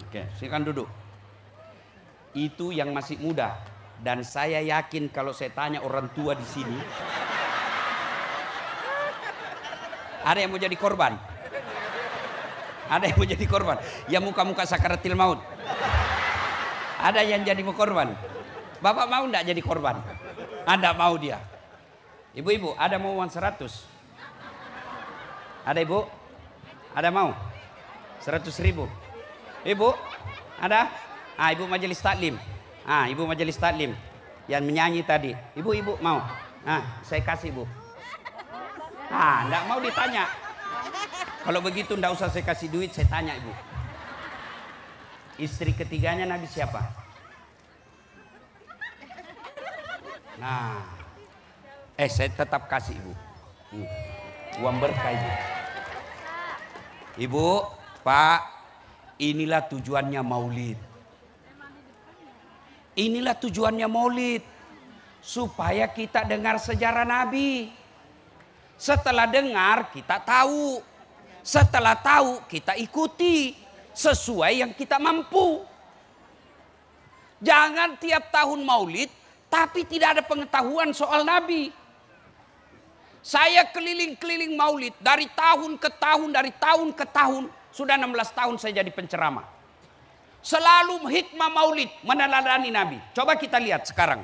Oke, silakan duduk. Itu yang masih muda, dan saya yakin kalau saya tanya orang tua di sini, ada yang mau jadi korban? Ada yang mau jadi korban? Yang muka-muka sakaratil maut. Ada yang jadi korban? Bapak mau enggak jadi korban? Anda mau dia. Ibu-ibu, ada mau uang 100? Ada ibu? Ada mau? 100.000. Ibu, ada? Ibu majelis taklim. Ibu majelis taklim yang menyanyi tadi. Ibu mau? Saya kasih, Bu. Enggak mau ditanya. Kalau begitu enggak usah saya kasih duit, saya tanya, Ibu. Istri ketiganya Nabi siapa? Saya tetap kasih, Ibu. Uang berkah, Ibu. Ibu, Pak, inilah tujuannya maulid. Inilah tujuannya maulid. Supaya kita dengar sejarah Nabi. Setelah dengar, kita tahu. Setelah tahu, kita ikuti. Sesuai yang kita mampu. Jangan tiap tahun maulid, tapi tidak ada pengetahuan soal Nabi. Saya keliling-keliling maulid dari tahun ke tahun, dari tahun ke tahun. Sudah 16 tahun saya jadi penceramah. Selalu hikmah maulid, meneladani Nabi. Coba kita lihat sekarang.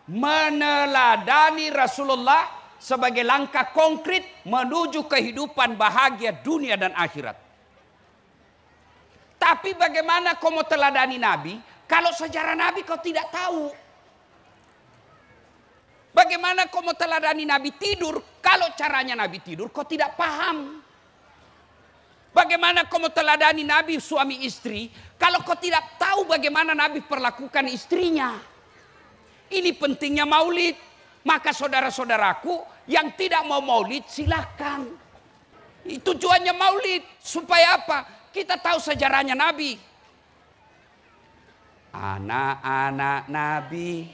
Meneladani Rasulullah sebagai langkah konkret menuju kehidupan bahagia dunia dan akhirat. Tapi bagaimana kau mau teladani Nabi kalau sejarah Nabi kau tidak tahu? Bagaimana kau mau teladani Nabi tidur kalau caranya Nabi tidur kau tidak paham? Bagaimana kau mau teladani Nabi suami istri kalau kau tidak tahu bagaimana Nabi perlakukan istrinya? Ini pentingnya maulid. Maka saudara-saudaraku yang tidak mau maulid silahkan. Tujuannya maulid supaya apa? Kita tahu sejarahnya Nabi. Anak-anak Nabi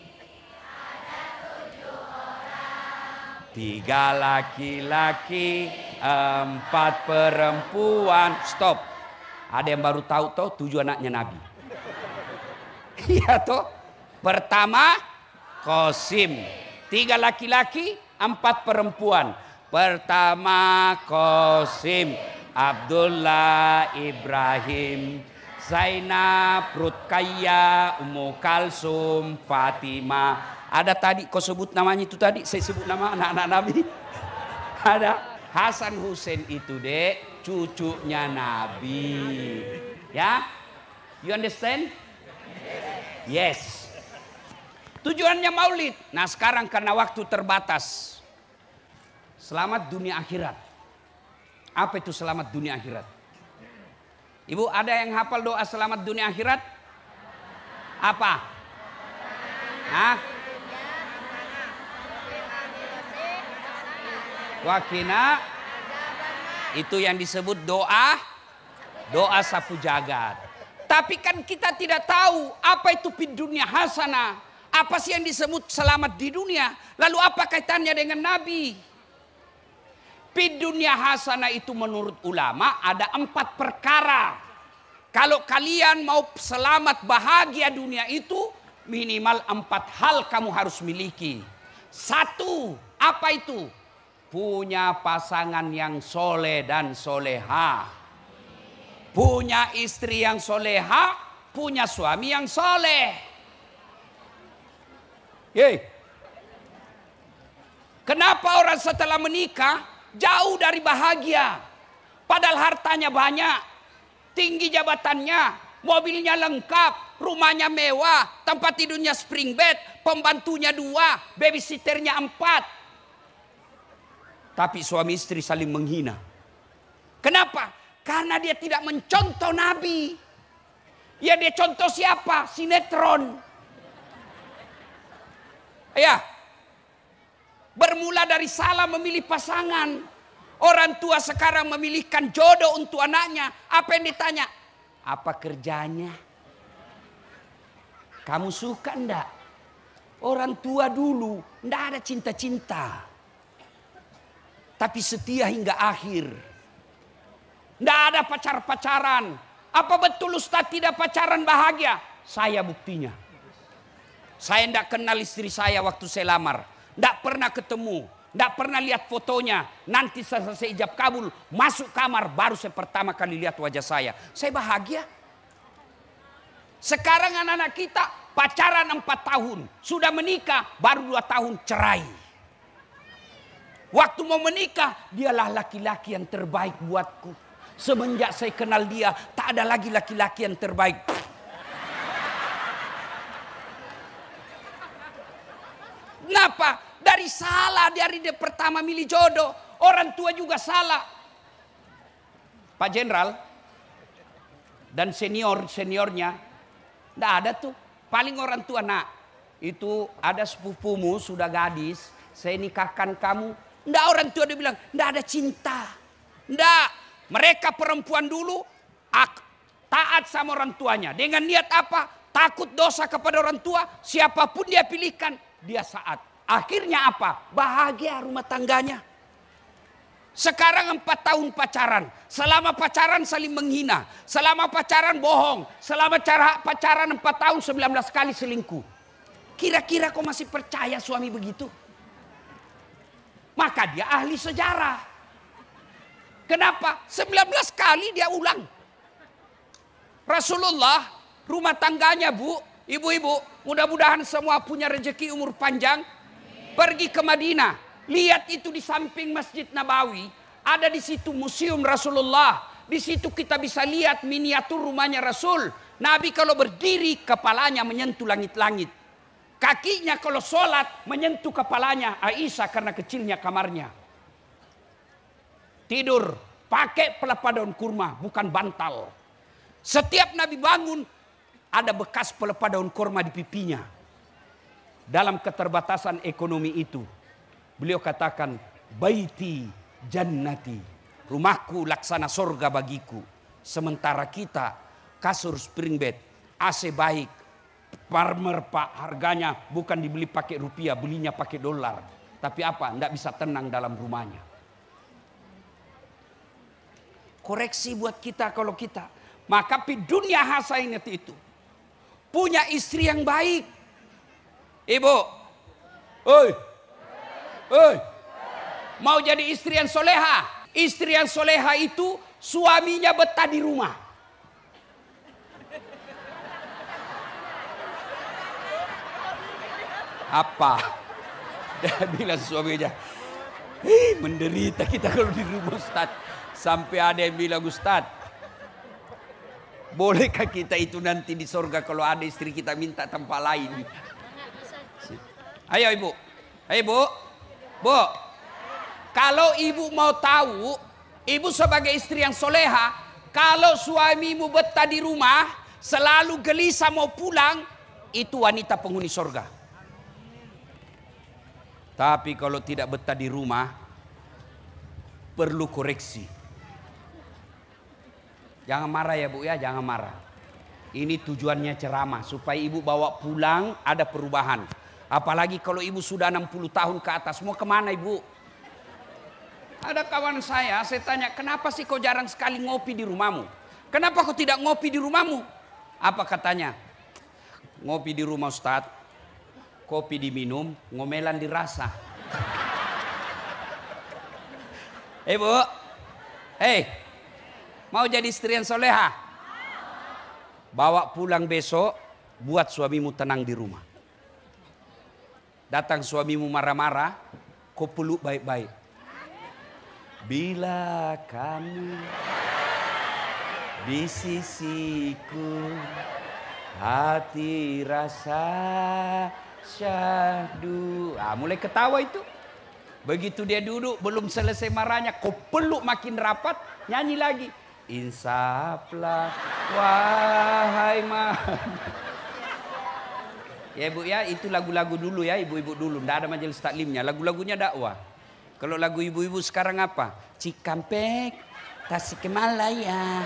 3 laki-laki 4 perempuan. Stop. Ada yang baru tahu 7 anaknya Nabi. Iya toh. Pertama Qasim. 3 laki-laki 4 perempuan. Pertama Qasim, Abdullah, Ibrahim, Zainab, Ruqayyah, Ummu Kalsum, Fatimah. Ada tadi kau sebut namanya itu tadi, saya sebut nama anak-anak Nabi. Ada Hasan Hussein itu dek, cucunya Nabi. Ya? You understand? Yes. Tujuannya maulid. Nah sekarang karena waktu terbatas. Selamat dunia akhirat. Apa itu selamat dunia akhirat? Ibu ada yang hafal doa selamat dunia akhirat? Apa? Wakina. Itu yang disebut doa sapu jagat. Tapi kan kita tidak tahu apa itu fid dunya hasanah. Apa sih yang disebut selamat di dunia? Lalu apa kaitannya dengan Nabi? Fid dunya hasanah itu menurut ulama ada 4 perkara. Kalau kalian mau selamat bahagia dunia itu minimal 4 hal kamu harus miliki. 1, apa itu? Punya pasangan yang soleh dan soleha. Punya istri yang soleha, punya suami yang soleh. Kenapa orang setelah menikah jauh dari bahagia? Padahal hartanya banyak, tinggi jabatannya, mobilnya lengkap, rumahnya mewah, tempat tidurnya spring bed, pembantunya 2, babysitternya 4. Tapi suami istri saling menghina. Kenapa? Karena dia tidak mencontoh Nabi. Ya dia contoh siapa? Sinetron. Ya. Bermula dari salah memilih pasangan. Orang tua sekarang memilihkan jodoh untuk anaknya. Apa yang ditanya? Apa kerjanya? Kamu suka enggak? Orang tua dulu enggak ada cinta-cinta. Tapi setia hingga akhir. Enggak ada pacar-pacaran. Apa betul Ustaz tidak pacaran bahagia? Saya buktinya. Saya tidak kenal istri saya waktu saya lamar. Tidak pernah ketemu. Tidak pernah lihat fotonya. Nanti selesai ijab kabul, masuk kamar, baru saya pertama kali lihat wajah saya. Saya bahagia. Sekarang anak-anak kita pacaran 4 tahun. Sudah menikah, baru 2 tahun cerai. Waktu mau menikah, dialah laki-laki yang terbaik buatku. Semenjak saya kenal dia, tak ada lagi laki-laki yang terbaik. Kenapa? Dari salah, dari dia pertama milih jodoh. Orang tua juga salah. Pak Jenderal dan seniornya, tidak ada tuh. Paling orang tua, nak, itu ada sepupumu sudah gadis, saya nikahkan kamu. Tidak, orang tua dia bilang, tidak ada cinta. Tidak. Mereka perempuan dulu taat sama orang tuanya. Dengan niat apa? Takut dosa kepada orang tua. Siapapun dia pilihkan, dia taat. Akhirnya apa? Bahagia rumah tangganya. Sekarang 4 tahun pacaran. Selama pacaran saling menghina. Selama pacaran bohong. Selama pacaran 4 tahun 19 kali selingkuh. Kira-kira kau masih percaya suami begitu? Maka dia ahli sejarah. Kenapa? 19 kali dia ulang. Rasulullah rumah tangganya bu, ibu-ibu, mudah-mudahan semua punya rezeki umur panjang. Pergi ke Madinah, lihat itu di samping Masjid Nabawi, ada di situ museum Rasulullah. Di situ kita bisa lihat miniatur rumahnya Rasul. Nabi kalau berdiri kepalanya menyentuh langit-langit. Kakinya kalau sholat menyentuh kepalanya Aisyah karena kecilnya kamarnya. Tidur pakai pelepah daun kurma, bukan bantal. Setiap Nabi bangun ada bekas pelepah daun kurma di pipinya. Dalam keterbatasan ekonomi itu, beliau katakan, baiti jannati, rumahku laksana sorga bagiku. Sementara kita kasur spring bed, AC baik, farmer pak harganya bukan dibeli pakai rupiah, belinya pakai dolar. Tapi apa? Tidak bisa tenang dalam rumahnya. Koreksi buat kita kalau kita. Maka di dunia hasanah itu. Punya istri yang baik. Ibu. Oi. Mau jadi istri yang soleha. Istri yang soleha itu suaminya betah di rumah. Apa? Dia bilang suaminya. Menderita kita kalau di rumah Ustaz. Sampai ada yang bilang, Ustaz, bolehkah kita itu nanti di sorga kalau ada istri kita minta tempat lain? Ayo ibu. Ayo bu. Bu. Kalau ibu mau tahu, ibu sebagai istri yang soleha, kalau suamimu betah di rumah, selalu gelisah mau pulang, itu wanita penghuni sorga. Tapi kalau tidak betah di rumah, perlu koreksi. Jangan marah ya bu ya, jangan marah. Ini tujuannya ceramah supaya ibu bawa pulang ada perubahan. Apalagi kalau ibu sudah 60 tahun ke atas, mau kemana ibu? Ada kawan saya tanya, kenapa sih kau jarang sekali ngopi di rumahmu? Kenapa kau tidak ngopi di rumahmu? Apa katanya? Ngopi di rumah Ustaz, kopi diminum, ngomelan dirasa. Bu, mau jadi istri yang soleha? Bawa pulang besok, buat suamimu tenang di rumah. Datang suamimu marah-marah, kau peluk baik-baik. Bila kamu di sisiku, hati rasa syahdu. Mulai ketawa itu. Begitu dia duduk, belum selesai marahnya, kau peluk makin rapat, nyanyi lagi. Insaflah wahai ya ibu ya, itu lagu-lagu dulu ya, ibu-ibu dulu. Tidak ada majelis taklimnya, lagu-lagunya dakwah. Kalau lagu ibu-ibu sekarang apa? Cikampek, Tasikmalaya,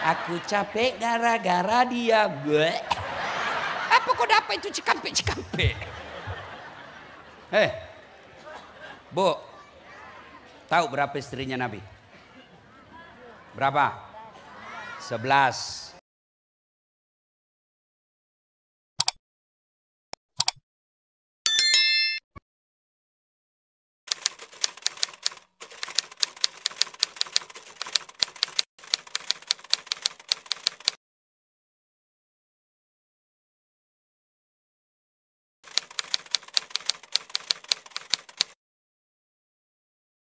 aku capek gara-gara dia. Bleh. Apa kok dapat itu Cikampek? Bu, tahu berapa istrinya Nabi? Berapa? 11.